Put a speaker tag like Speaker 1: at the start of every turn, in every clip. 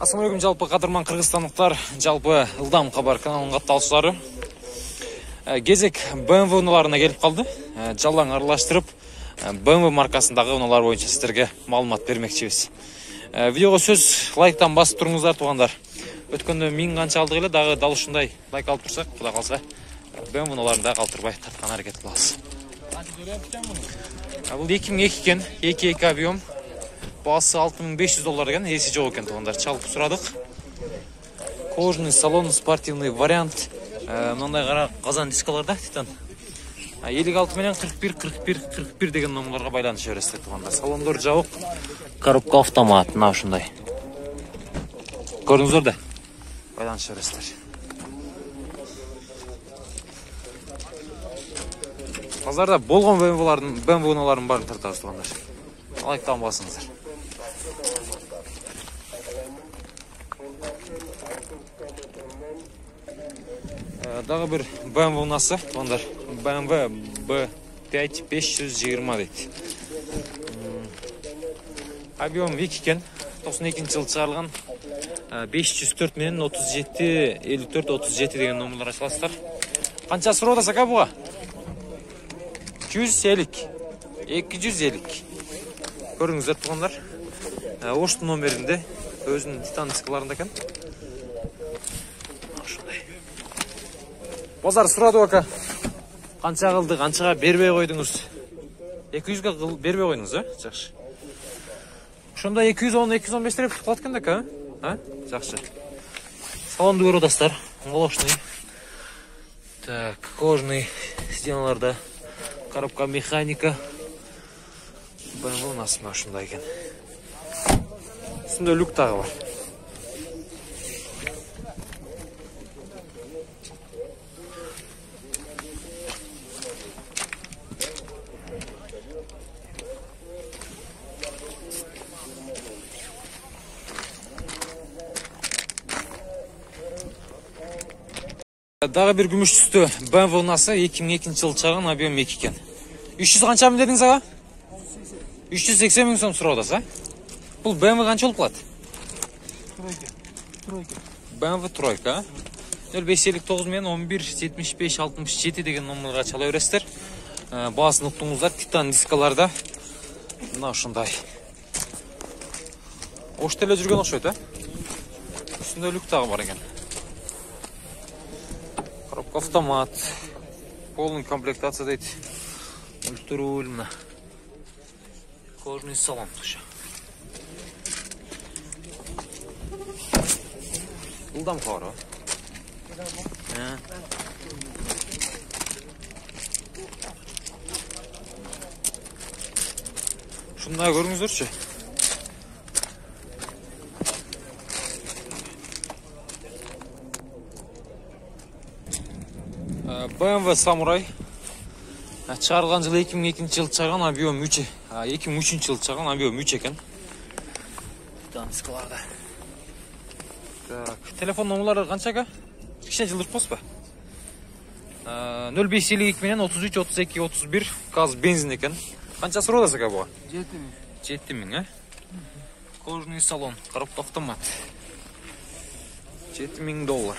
Speaker 1: Ассалаумалейкум, жалпы қадырман қырғызстандықтар, жалпы Ылдам Хабар каналының қаттаушылары. Кезек BMW ұналарына келіп қалды. Жалаң аралаштырып, BMW маркасындағы ұналар бойынша сіздерге малымат бермекчибиз. Видеоға сөз лайктан басып тұрыңыздар, туғандар. Өткенде мен қанша алдық еле, дағы дал ушундай лайк алып тұрсақ, құда қалса BMW ұналарын да қалтырбай тартқан әрекет қыласыз. Бұл 2002 екен, 2 объем. Басы $6500 екен, есі жоқ екен, туғандар. Чалып сұрадық. Кожаный салон, спортивный вариант. Мынандай қара қазан дискаларда, титан. 56 менен 41 деген номерларға байланыс жібересіздер, туғандар. Салондор жауық, коробка автомат, мына ушундай. Көрдіңіздер да? Байланыс жібересіздер. Базарда болған BMW-налардың барын тартамыз, туғандар. Лайктан басыңыздар. Дағы бір BMW ұнасы, туғандар. BMW B5 520 дейді. Объем 2 екен, 92 жылы шығарылған. 504 менен 37 54 37 деген номерлар ашыласыздар. Қанша сұрауды сақа бұға? 250. Көріңіздер, туғандар. Оштың номерінде өзінің титан дискаларында екен. Базар сұрады оқа. Қанша қылды, қаншаға бербей қойдыңыз? 200-ға бербей қойдыңыз, жақшы. Шонда 210-215 тереп тұқылат кендік, жақшы. Салонды көрі одастар. Молошный. Так, кожный стеналарда. Коробка механика. BMW нас машинда екен. Үстінде люк тағы бар. Дағы бір күміш түсті BMW насы 2002 жылы шығарған, объем 2 екен. 300 қанша мың дедіңіз аға? 380 мың сом сұраудасыз, Бұл BMW қанша болып қалады? Тройка. BMW тройка. 0559 мен 11 75 67 деген номерға чала өрестер. Басын ұқтыңыздар, титан дискаларда. Мына ұшындай. Оштеле жүрген оқшайды, Үстінде люк тағы бар екен. Коробка автомат. Полный комплектация дейді. Мультируль мына. Кожный салон тұшы. Ылдам Хабар, Шында көріңіздерші. BMW Samurai. Чарған жылы 2002 жылы чарған, объем 3. 2003 жылы чарған, объем 3 екен. Данскаларда. Так, телефон номерлары қаншаға? Кішен жылдыр қос ба? 0552 менен 33 32 31 газ бензин екен. Қанша сұродасы қа бұға? 7 мың, Кожный салон, коробка автомат. $7,000.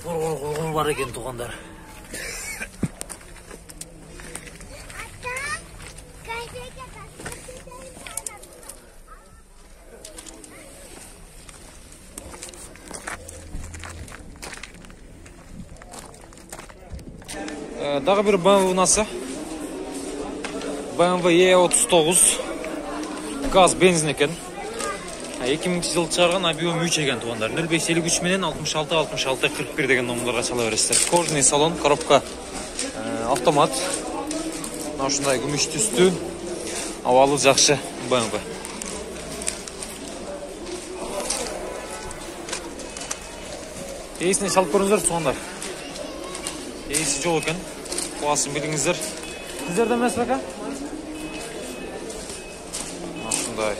Speaker 1: Қорғын бар екен, туғандар. Дағы бір BMW ұнасы. BMW E39 газ бензин екен. 2000 жылы шығарған, объем 3 екен, туғандар. 0553 менен 66 41 деген номерларға чала бересіздер. Кожный салон, коробка автомат. Ушундай күмүш түстүү. Абалы жақшы BMW. Есіне шалып көріңіздер, туғандар. Есі жоқ екен. Қуасын біліңіздер. Сіздерді емес бақа? Ушундай.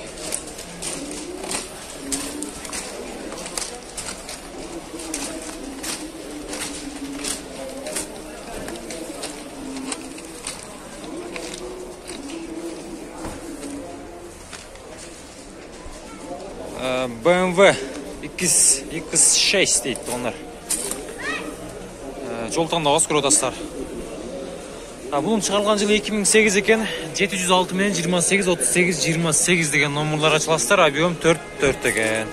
Speaker 1: BMW X6 deydi onlar. Жол таңдауға көріп Бұның шығарылған жылы 2008 екен. 706 мен 28, 38, 28 деген номерлар açыластар. Объем 4 екен.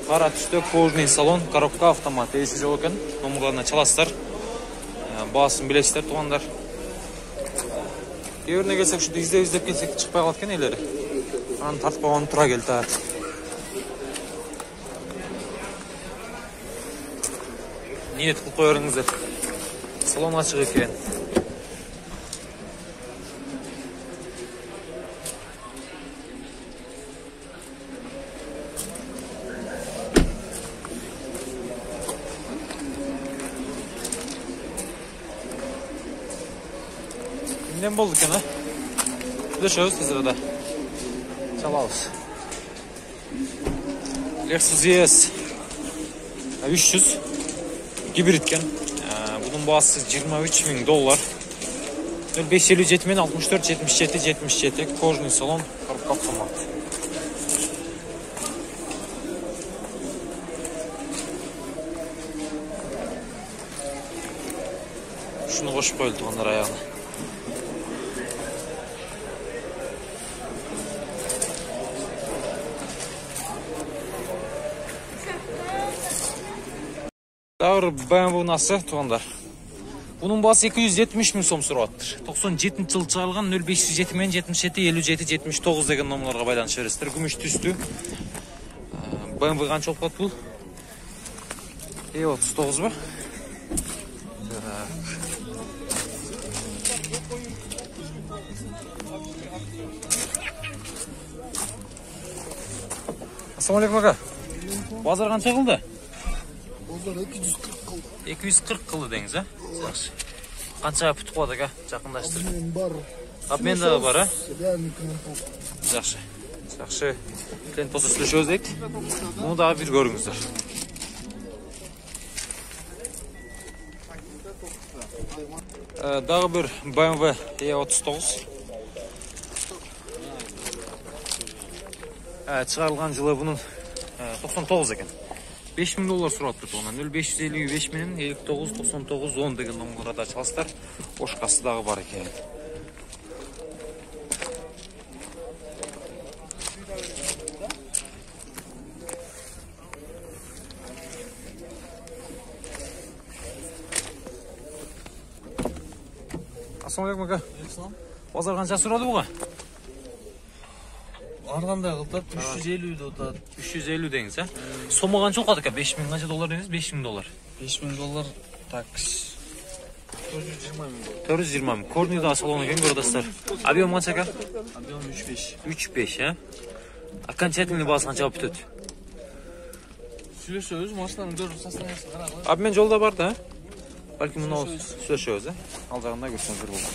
Speaker 1: Қара түсті кожный салон, коробка автомат. Есі жол екен. Номерларына çalастар. Басын білесіздер, туғандар. Кейбіріне келсек, шүді іздеп келсек шықпай қалады екен елері. Аны тартып қойған тұра келді. Ниет қылып қойырыңыздар. Салон ашық екен. Kimden bulduk yana? Düşüyoruz sırada. Çalalız. Lexus ES 300 hibritken. Bunun bağısı $23.000. 0557 men 64 77 77 kожный salon, коробка автомат. Şunu koşup koyuldu onlar ayağına. Дәуір BMW насы туғандар. Bunun bası 270 min som surattır. 97 yıl çıkarılgan 0507 men 77 57 79 деген номерларға байланış бересіздер. Күміш түсті. BMW қанша болып қалды бұл? E39 ба? Ассалаумалейкум ака. Базар қанша қылды? 240 қылды деңіз, а? Жақсы. Қанша пүтіп қуады, ака? Жақындаштыр. Обмен да бар, а? Жақсы. Жақсы. Клиент болса сөйлесеміз дейік. Мұны дағы бір көріңіздер. Дағы бір BMW E39. Шығарылған жылы бұның 99 екен. $5.000 сұратты туғынан. 0555 менен 59 99 10 деген номерларда çalастар. Ошқасы дағы бар екен. Ассалаумалейкум ака. Базар қанша сұрады бұға?
Speaker 2: Арғанда қылтат 350 отады.
Speaker 1: 350 деңіз, а? Сомы қанша оқады ка? $5.000 қанша доллар деңіз? $5.000.
Speaker 2: $5.000 так.
Speaker 1: 420 мың. Корнийдағы салон екен көрдастар. Объем қанша ка?
Speaker 2: Объем 3.5.
Speaker 1: 3.5, а? Окончательный басы қанша болып түт?
Speaker 2: Сөйлесөз, машинаның көріп состояниесі қарағы.
Speaker 1: Обмен жолда бар да? Бәлкім мұны сөйлесөз, а? Алдағында көрсеңіздер болды.